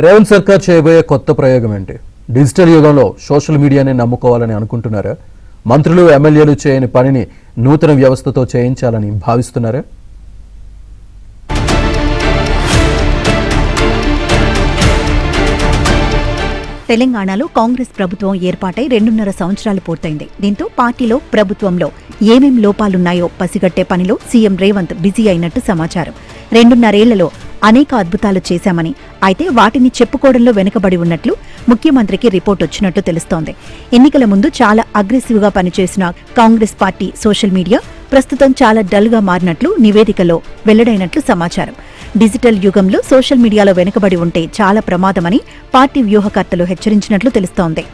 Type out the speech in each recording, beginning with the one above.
రేవంత్ సర్కార్ చేయబోయే కొత్త ప్రయోగం ఏంటి? డిజిటల్ యుగంలో సోషల్ మీడియాని నమ్ముకోవాలని అనుకుంటున్నారా? మంత్రులు ఎమ్మెల్యేలు చేయని పనిని నూతన వ్యవస్థతో చేయించాలని భావిస్తున్నారా? తెలంగాణలో కాంగ్రెస్ ప్రభుత్వం ఏర్పాటై 2.5 సంవత్సరాలు పూర్తయింది. దీంతో పార్టీలో ప్రభుత్వంలో ఏమేం లోపాలున్నాయో పసిగట్టే పనిలో సీఎం రేవంత్ బిజీ అయినట్టు సమాచారం. 2.5 ఏళ్లలో అనేక అద్భుతాలు చేశామని, అయితే వాటిని చెప్పుకోవడంలో వెనుకబడి ఉన్నట్లు ముఖ్యమంత్రికి రిపోర్ట్ వచ్చినట్టు తెలుస్తోంది. ఎన్నికల ముందు చాలా అగ్రెసివ్గా పనిచేసిన కాంగ్రెస్ పార్టీ సోషల్ మీడియా ప్రస్తుతం చాలా డల్గా మారినట్లు నివేదికలో వెల్లడైనట్లు సమాచారం. డిజిటల్ యుగంలో సోషల్ మీడియాలో వెనుకబడి ఉంటే చాలా ప్రమాదమని పార్టీ వ్యూహకర్తలు హెచ్చరించినట్లు తెలుస్తోంది.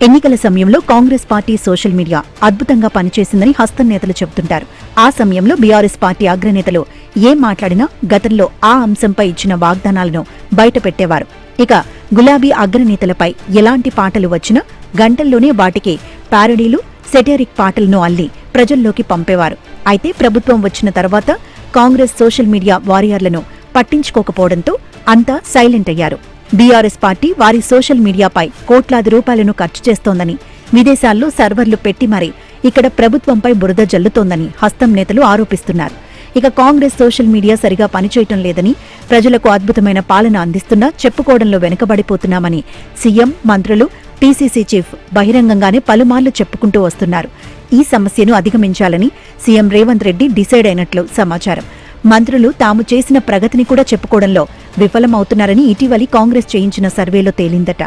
ఎన్నికల సమయంలో కాంగ్రెస్ పార్టీ సోషల్ మీడియా అద్భుతంగా పనిచేసిందని హస్తం నేతలు చెబుతుంటారు. ఆ సమయంలో బీఆర్ఎస్ పార్టీ అగ్రనేతలు ఏం మాట్లాడినా గతంలో ఆ అంశంపై ఇచ్చిన వాగ్దానాలను బయటపెట్టేవారు. ఇక గులాబీ అగ్రనేతలపై ఎలాంటి పాటలు వచ్చినా గంటల్లోనే వాటికి ప్యారడీలు, సెటరిక్ పాటలను అల్లి ప్రజల్లోకి పంపేవారు. అయితే ప్రభుత్వం వచ్చిన తర్వాత కాంగ్రెస్ సోషల్ మీడియా వారియర్లను పట్టించుకోకపోవడంతో అంతా సైలెంట్ అయ్యారు. బీఆర్ఎస్ పార్టీ వారి సోషల్ మీడియాపై కోట్లాది రూపాయలను ఖర్చు చేస్తోందని, విదేశాల్లో సర్వర్లు పెట్టి మరీ ఇక్కడ ప్రభుత్వంపై బురద జల్లుతోందని హస్తం నేతలు ఆరోపిస్తున్నారు. ఇక కాంగ్రెస్ సోషల్ మీడియా సరిగా పనిచేయటం లేదని, ప్రజలకు అద్భుతమైన పాలన అందిస్తున్నా చెప్పుకోవడంలో వెనుకబడిపోతున్నామని సీఎం, మంత్రులు, పీసీసీ చీఫ్ బహిరంగంగానే పలుమార్లు చెప్పుకుంటూ వస్తున్నారు. ఈ సమస్యను అధిగమించాలని సీఎం రేవంత్ రెడ్డి డిసైడ్ అయినట్లు సమాచారం. మంత్రులు తాము చేసిన ప్రగతిని కూడా చెప్పుకోవడంలో విఫలమవుతున్నారని ఇటీవలి కాంగ్రెస్ చేయించిన సర్వేలో తేలిందట.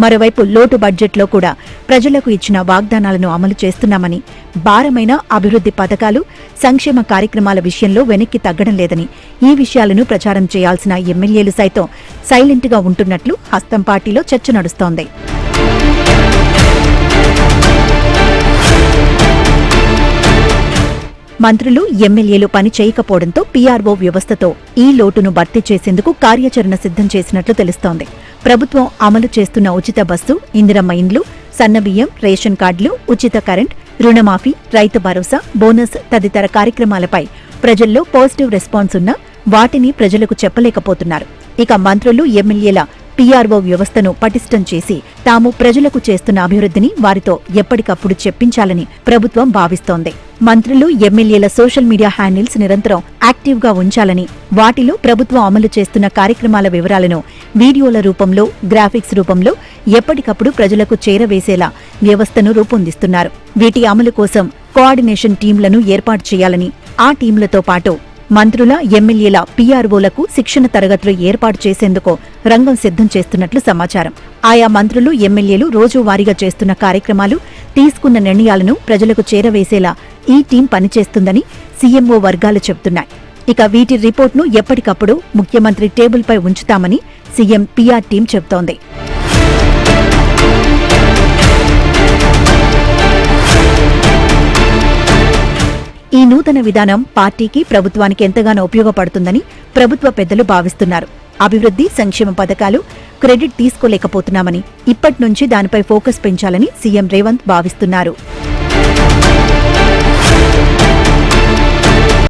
మరోవైపు లోటు బడ్జెట్లో కూడా ప్రజలకు ఇచ్చిన వాగ్దానాలను అమలు చేస్తున్నామని, భారమైన అభివృద్ధి పథకాలు, సంక్షేమ కార్యక్రమాల విషయంలో వెనక్కి తగ్గడం లేదని, ఈ విషయాలను ప్రచారం చేయాల్సిన ఎమ్మెల్యేలు సైతం సైలెంట్గా ఉంటున్నట్లు హస్తం పార్టీలో చర్చ నడుస్తోంది. మంత్రులు, ఎమ్మెల్యేలు పని చేయకపోవడంతో పీఆర్ఓ వ్యవస్థతో ఈ లోటును భర్తీ చేసేందుకు కార్యాచరణ సిద్ధం చేసినట్లు తెలుస్తోంది. ప్రభుత్వం అమలు చేస్తున్న ఉచిత బస్సు, ఇందిరమ్మ ఇండ్లు, సన్నబియ్యం, రేషన్ కార్డులు, ఉచిత కరెంట్, రుణమాఫీ, రైతు భరోసా, బోనస్ తదితర కార్యక్రమాలపై ప్రజల్లో పాజిటివ్ రెస్పాన్స్ ఉన్నా వాటిని ప్రజలకు చెప్పలేకపోతున్నారు. ఇక మంత్రులు, ఎమ్మెల్యేల పీఆర్ఓ వ్యవస్థను పటిష్టం చేసి తాము ప్రజలకు చేస్తున్న అభివృద్ధిని వారితో ఎప్పటికప్పుడు చెప్పించాలని ప్రభుత్వం భావిస్తోంది. మంత్రులు, ఎమ్మెల్యేల సోషల్ మీడియా హ్యాండిల్స్ నిరంతరం యాక్టివ్గా ఉంచాలని, వాటిలో ప్రభుత్వం అమలు చేస్తున్న కార్యక్రమాల వివరాలను వీడియోల రూపంలో, గ్రాఫిక్స్ రూపంలో ఎప్పటికప్పుడు ప్రజలకు చేరవేసేలా వ్యవస్థను రూపొందిస్తున్నారు. వీటి అమలు కోసం కోఆర్డినేషన్ టీంలను ఏర్పాటు చేయాలని, ఆ టీంలతో పాటు మంత్రుల, ఎమ్మెల్యేల పీఆర్ఓలకు శిక్షణ తరగతులు ఏర్పాటు చేసేందుకు రంగం సిద్ధం చేస్తున్నట్లు సమాచారం. ఆయా మంత్రులు, ఎమ్మెల్యేలు రోజువారీగా చేస్తున్న కార్యక్రమాలు, తీసుకున్న నిర్ణయాలను ప్రజలకు చేరవేసేలా ఈ టీం పనిచేస్తుందని సీఎంఓ వర్గాలు చెబుతున్నాయి. ఇక వీటి రిపోర్ట్ను ఎప్పటికప్పుడు ముఖ్యమంత్రి టేబుల్పై ఉంచుతామని సీఎం పీఆర్ టీం చెబుతోంది. ఈ నూతన విధానం పార్టీకి, ప్రభుత్వానికి ఎంతగానో ఉపయోగపడుతుందని ప్రభుత్వ పెద్దలు భావిస్తున్నారు. అభివృద్ధి, సంక్షేమ పథకాలు క్రెడిట్ తీసుకోలేకపోతున్నామని, ఇప్పటి నుంచి దానిపై ఫోకస్ పెంచాలని సీఎం రేవంత్ భావిస్తున్నారు.